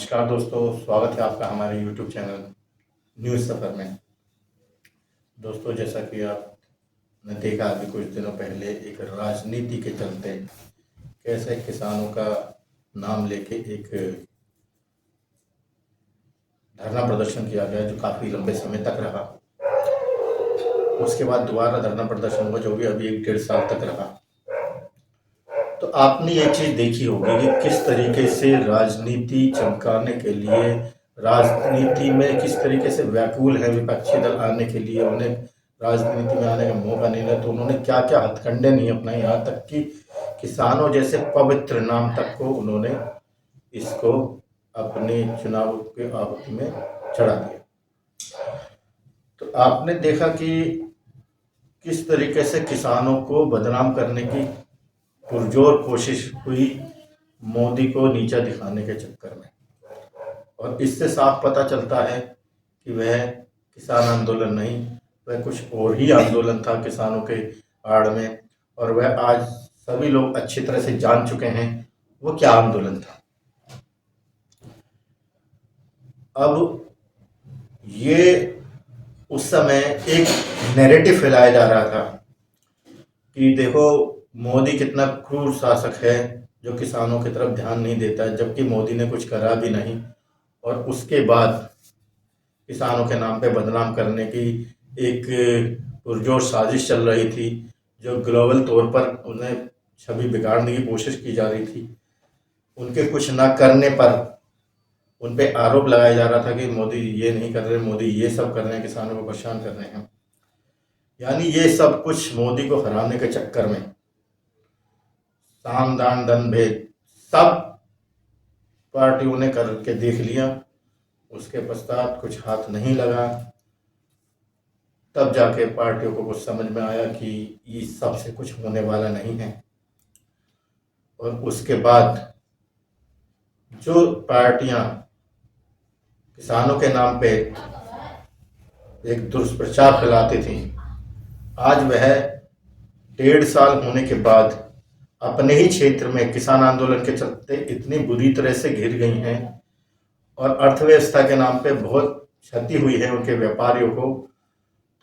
नमस्कार दोस्तों, स्वागत है आपका हमारे YouTube चैनल न्यूज़ सफ़र में। दोस्तों, जैसा कि आपने देखा अभी कुछ दिनों पहले एक राजनीति के चलते कैसे किसानों का नाम लेके एक धरना प्रदर्शन किया गया जो काफ़ी लंबे समय तक रहा। उसके बाद दोबारा धरना प्रदर्शन हुआ जो भी अभी 1-1.5 साल तक रहा। तो आपने ये चीज़ देखी होगी कि किस तरीके से राजनीति चमकाने के लिए, राजनीति में किस तरीके से व्याकुल है विपक्षी दल आने के लिए, उन्हें राजनीति में आने का मौका नहीं मिला, तो उन्होंने क्या क्या हथकंडे नहीं अपनाए, यहाँ तक कि किसानों जैसे पवित्र नाम तक को उन्होंने इसको अपने चुनाव के आहुति में चढ़ा दिया। तो आपने देखा कि किस तरीके से किसानों को बदनाम करने की पुरजोर कोशिश हुई मोदी को नीचा दिखाने के चक्कर में, और इससे साफ पता चलता है कि वह किसान आंदोलन नहीं, वह कुछ और ही आंदोलन था किसानों के आड़ में। और वह आज सभी लोग अच्छी तरह से जान चुके हैं वो क्या आंदोलन था। अब ये उस समय एक नैरेटिव फैलाया जा रहा था कि देखो मोदी कितना क्रूर शासक है जो किसानों की तरफ ध्यान नहीं देता, जबकि मोदी ने कुछ करा भी नहीं। और उसके बाद किसानों के नाम पे बदनाम करने की एक पुरजोर साजिश चल रही थी जो ग्लोबल तौर पर उन्हें छवि बिगाड़ने की कोशिश की जा रही थी। उनके कुछ ना करने पर उन पे आरोप लगाया जा रहा था कि मोदी ये नहीं कर रहे, मोदी ये सब कर रहे हैं, किसानों को परेशान कर रहे हैं। यानी ये सब कुछ मोदी को हराने के चक्कर में साम दान दंड भेद सब पार्टियों ने करके देख लिया। उसके पश्चात कुछ हाथ नहीं लगा, तब जाके पार्टियों को कुछ समझ में आया कि इस सब से कुछ होने वाला नहीं है। और उसके बाद जो पार्टियां किसानों के नाम पे एक दुष्प्रचार फैलाती थी, आज वह 1.5 साल होने के बाद अपने ही क्षेत्र में किसान आंदोलन के चलते इतनी बुरी तरह से घिर गई हैं और अर्थव्यवस्था के नाम पे बहुत क्षति हुई है उनके व्यापारियों को।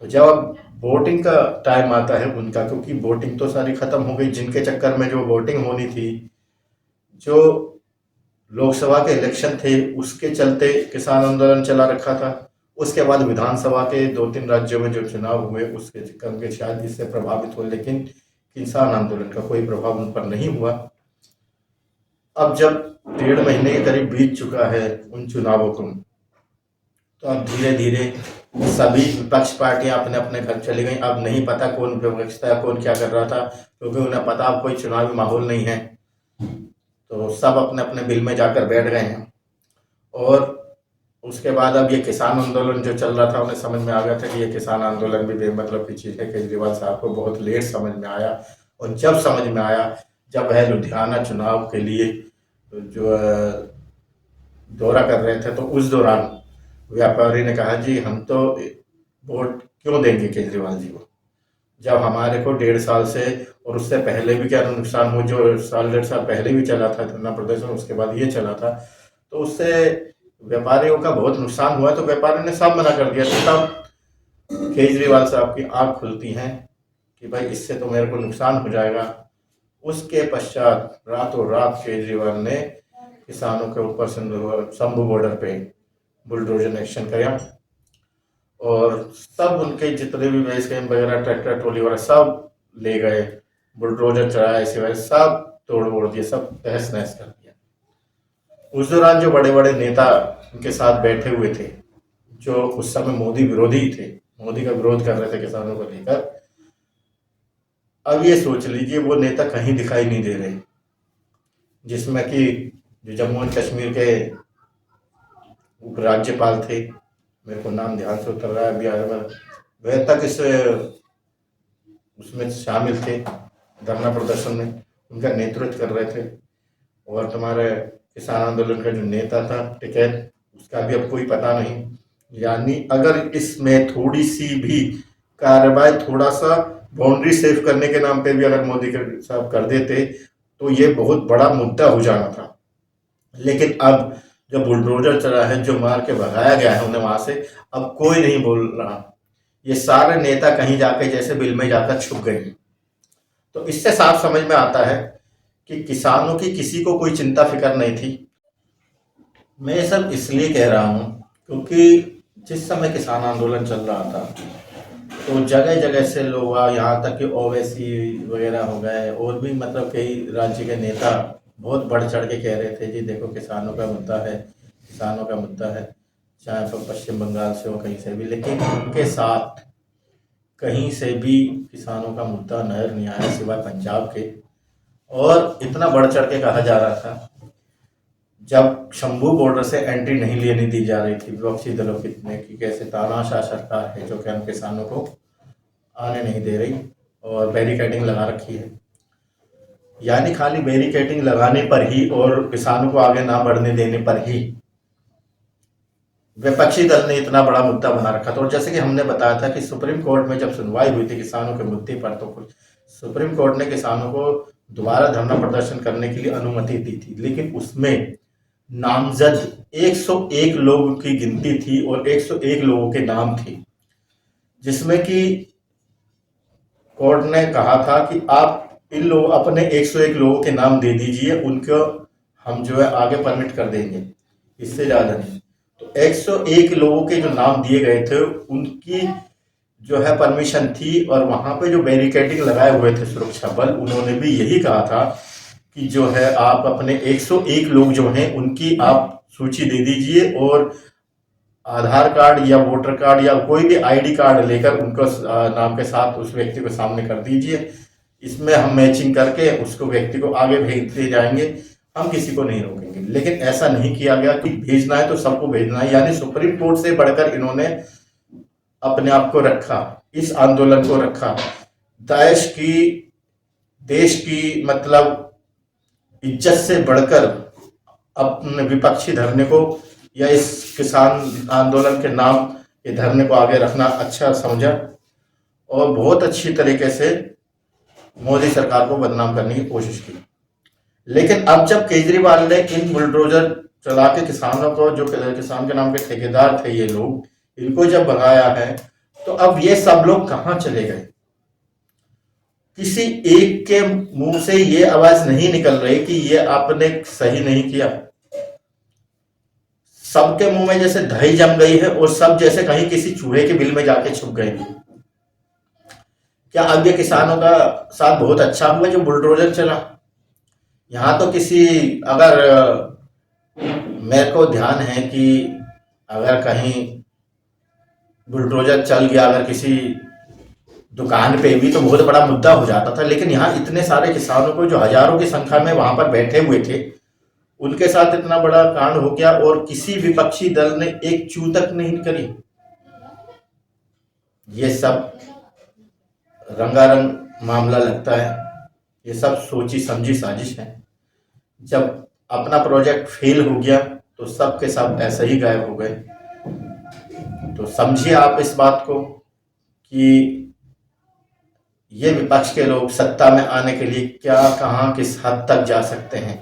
तो जब वोटिंग का टाइम आता है उनका, क्योंकि वोटिंग तो सारी खत्म हो गई, जिनके चक्कर में जो वोटिंग होनी थी, जो लोकसभा के इलेक्शन थे उसके चलते किसान आंदोलन चला रखा था। उसके बाद विधानसभा के 2-3 राज्यों में जो चुनाव हुए उसके चक्कर में शायद इससे प्रभावित हो, लेकिन किसान आंदोलन का कोई प्रभाव उन पर नहीं हुआ। अब जब 1.5 महीने के करीब बीत चुका है उन चुनावों को, तो अब धीरे धीरे सभी विपक्ष पार्टियां अपने अपने घर चली गई। अब नहीं पता कौन विपक्ष था, कौन क्या कर रहा था, क्योंकि उन्हें पता अब कोई चुनावी माहौल नहीं है। तो सब अपने अपने बिल में जाकर बैठ गए हैं। और उसके बाद अब ये किसान आंदोलन जो चल रहा था, उन्हें समझ में आ गया था कि ये किसान आंदोलन भी बेमतलब की चीज़ है। केजरीवाल साहब को बहुत लेट समझ में आया, और जब समझ में आया, जब वह लुधियाना चुनाव के लिए जो दौरा कर रहे थे, तो उस दौरान व्यापारी ने कहा जी हम तो वोट क्यों देंगे केजरीवाल जी को, जब हमारे को 1.5 साल से और उससे पहले भी क्या नुकसान हो, जो 1.5 साल पहले भी चला था धरना प्रदर्शन, उसके बाद ये चला था, तो उससे व्यापारियों का बहुत नुकसान हुआ। तो व्यापारी ने सब मना कर दिया। तो तब केजरीवाल साहब की आंख खुलती हैं कि भाई इससे तो मेरे को नुकसान हो जाएगा। उसके पश्चात रातों रात केजरीवाल ने किसानों के ऊपर शंभू बॉर्डर पे बुलडोजर एक्शन किया, और सब उनके जितने भी बेस कैंप वगैरह, ट्रैक्टर ट्रॉली वगैरह सब ले गए, बुलडोजर चढ़ाए, सिवाय सब तोड़ फोड़ दिए, सब तहस नहस कर दिया। उस दौरान जो बड़े बड़े नेता उनके साथ बैठे हुए थे, जो उस समय मोदी विरोधी थे, मोदी का विरोध कर रहे थे किसानों को लेकर, अब ये सोच लीजिए वो नेता कहीं दिखाई नहीं दे रहे। जिसमें कि जो जम्मू एंड कश्मीर के उपराज्यपाल थे, मेरे को नाम ध्यान से उतर रहा है अभी आया, वह तक इस उसमें शामिल थे धरना प्रदर्शन में, उनका नेतृत्व कर रहे थे। और तुम्हारे किसान आंदोलन का जो नेता था टिकैत, उसका भी अब कोई पता नहीं। यानी अगर इसमें थोड़ी सी भी कार्रवाई, थोड़ा सा बाउंड्री सेफ करने के नाम पे भी अगर मोदी साहब कर देते तो ये बहुत बड़ा मुद्दा हो जाना था। लेकिन अब जो बुलडोजर चला है, जो मार के भगाया गया है उन्हें वहां से, अब कोई नहीं बोल रहा। ये सारे नेता कहीं जाके जैसे बिल में जाकर छुप गए। तो इससे साफ समझ में आता है कि किसानों की किसी को कोई चिंता फिक्र नहीं थी। मैं ये सब इसलिए कह रहा हूँ क्योंकि जिस समय किसान आंदोलन चल रहा था तो जगह जगह से लोग, यहाँ तक कि ओवैसी वगैरह हो गए और भी मतलब कई राज्य के नेता बहुत बढ़ चढ़ के कह रहे थे जी देखो किसानों का मुद्दा है, किसानों का मुद्दा है, चाहे वो पश्चिम बंगाल से हो कहीं से भी। लेकिन उनके साथ कहीं से भी किसानों का मुद्दा नजर नहीं आया सिवाय पंजाब के। और इतना बढ़ चढ़ के कहा जा रहा था जब शंभू बॉर्डर से एंट्री नहीं लेने दी जा रही थी विपक्षी दलों की कैसे तानाशाह सरकार है जो कि हम किसानों को आने नहीं दे रही और बैरिकेडिंग लगा रखी है। यानी खाली बैरिकेडिंग लगाने पर ही और किसानों को आगे ना बढ़ने देने पर ही विपक्षी दल ने इतना बड़ा मुद्दा बना रखा था। और जैसे कि हमने बताया था कि सुप्रीम कोर्ट में जब सुनवाई हुई थी किसानों के मुद्दे पर, तो सुप्रीम कोर्ट ने किसानों को दोबारा धरना प्रदर्शन करने के लिए अनुमति दी थी, लेकिन उसमें नामजद 101 लोगों की गिनती थी और 101 लोगों के नाम थे, जिसमें कि कोर्ट ने कहा था कि आप इन लोग अपने 101 लोगों के नाम दे दीजिए, उनको हम जो है आगे परमिट कर देंगे, इससे ज्यादा नहीं। तो 101 लोगों के जो नाम दिए गए थे उनकी जो है परमिशन थी। और वहां पे जो बैरिकेडिंग लगाए हुए थे सुरक्षा बल, उन्होंने भी यही कहा था कि जो है आप अपने 101 लोग जो हैं उनकी आप सूची दे दीजिए और आधार कार्ड या वोटर कार्ड या कोई भी आईडी कार्ड लेकर उनको नाम के साथ उस व्यक्ति को सामने कर दीजिए। इसमें हम मैचिंग करके उसको व्यक्ति को आगे भेजते जाएंगे, हम किसी को नहीं रोकेंगे। लेकिन ऐसा नहीं किया गया कि भेजना है तो सबको भेजना है। यानी सुप्रीम कोर्ट से बढ़कर इन्होंने अपने आप को रखा, इस आंदोलन को रखा, देश की मतलब इज्जत से बढ़कर अपने विपक्षी धरने को या इस किसान आंदोलन के नाम ये धरने को आगे रखना अच्छा समझा और बहुत अच्छी तरीके से मोदी सरकार को बदनाम करने की कोशिश की। लेकिन अब जब केजरीवाल ने इन बुलडोजर चला के किसानों को, जो किसान के नाम के ठेकेदार थे ये लोग, इनको जब भगाया है तो अब ये सब लोग कहां चले गए? किसी एक के मुंह से ये आवाज नहीं निकल रही कि ये आपने सही नहीं किया। सबके मुंह में जैसे दही जम गई है और सब जैसे कहीं किसी चूहे के बिल में जाके छुप गए। क्या अब ये किसानों का साथ बहुत अच्छा हुआ जो बुलडोजर चला? यहां तो किसी, अगर मेरे को ध्यान है कि अगर कहीं बुलडोजर चल गया अगर किसी दुकान पे भी तो बहुत बड़ा मुद्दा हो जाता था। लेकिन यहाँ इतने सारे किसानों को जो हजारों की संख्या में वहां पर बैठे हुए थे उनके साथ इतना बड़ा कांड हो गया और किसी विपक्षी दल ने एक चू तक नहीं करी। ये सब रंगारंग मामला लगता है, ये सब सोची समझी साजिश है। जब अपना प्रोजेक्ट फेल हो गया तो सब के सब ऐसे ही गायब हो गए। तो समझिए आप इस बात को कि ये विपक्ष के लोग सत्ता में आने के लिए क्या, कहां, किस हद तक जा सकते हैं।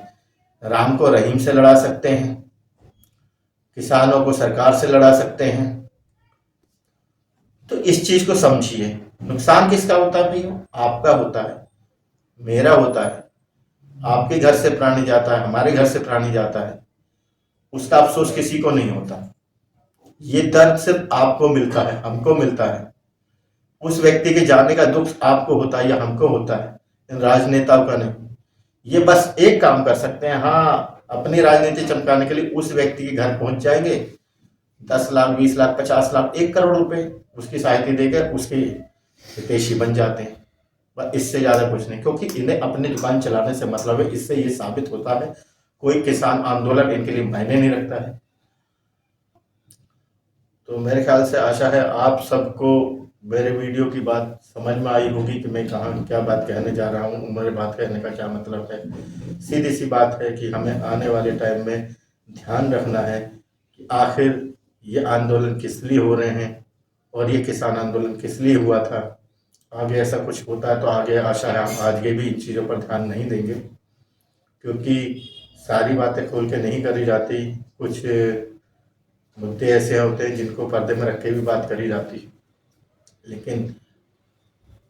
राम को रहीम से लड़ा सकते हैं, किसानों को सरकार से लड़ा सकते हैं। तो इस चीज को समझिए। नुकसान किसका होता है भाई? आपका होता है, मेरा होता है, आपके घर से प्राणी जाता है, हमारे घर से प्राणी जाता है, उसका अफसोस किसी को नहीं होता। ये दर्द सिर्फ आपको मिलता है, हमको मिलता है। उस व्यक्ति के जाने का दुख आपको होता है या हमको होता है, इन राजनेताओं का नहीं। ये बस एक काम कर सकते हैं, हाँ, अपनी राजनीति चमकाने के लिए उस व्यक्ति के घर पहुंच जाएंगे, 10 लाख 20 लाख 50 लाख 1 करोड़ रुपए उसकी सहायता देकर उसके हितैषी बन जाते हैं। बस इससे ज्यादा कुछ नहीं, क्योंकि इन्हें अपनी दुकान चलाने से मतलब है। इससे ये साबित होता है कोई किसान आंदोलन इनके लिए मायने नहीं रखता है। तो मेरे ख्याल से आशा है आप सबको मेरे वीडियो की बात समझ में आई होगी कि मैं कहाँ क्या बात कहने जा रहा हूँ, मेरे बात कहने का क्या मतलब है। सीधी सी बात है कि हमें आने वाले टाइम में ध्यान रखना है कि आखिर ये आंदोलन किस लिए हो रहे हैं और ये किसान आंदोलन किस लिए हुआ था। आगे ऐसा कुछ होता है तो आगे आशा है हम आगे भी इन चीज़ों पर ध्यान नहीं देंगे, क्योंकि सारी बातें खोल के नहीं करी जाती। कुछ मुद्दे ऐसे होते हैं जिनको पर्दे में रख के भी बात करी जाती। लेकिन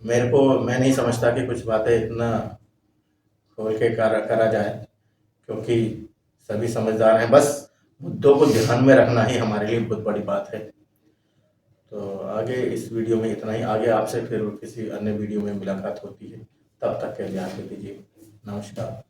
मैं नहीं समझता कि कुछ बातें इतना खोल के करा जाए, क्योंकि सभी समझदार हैं। बस मुद्दों को ध्यान में रखना ही हमारे लिए बहुत बड़ी बात है। तो आगे इस वीडियो में इतना ही। आगे आपसे फिर किसी अन्य वीडियो में मुलाकात होती है। तब तक के लिए आगे दीजिए। नमस्कार।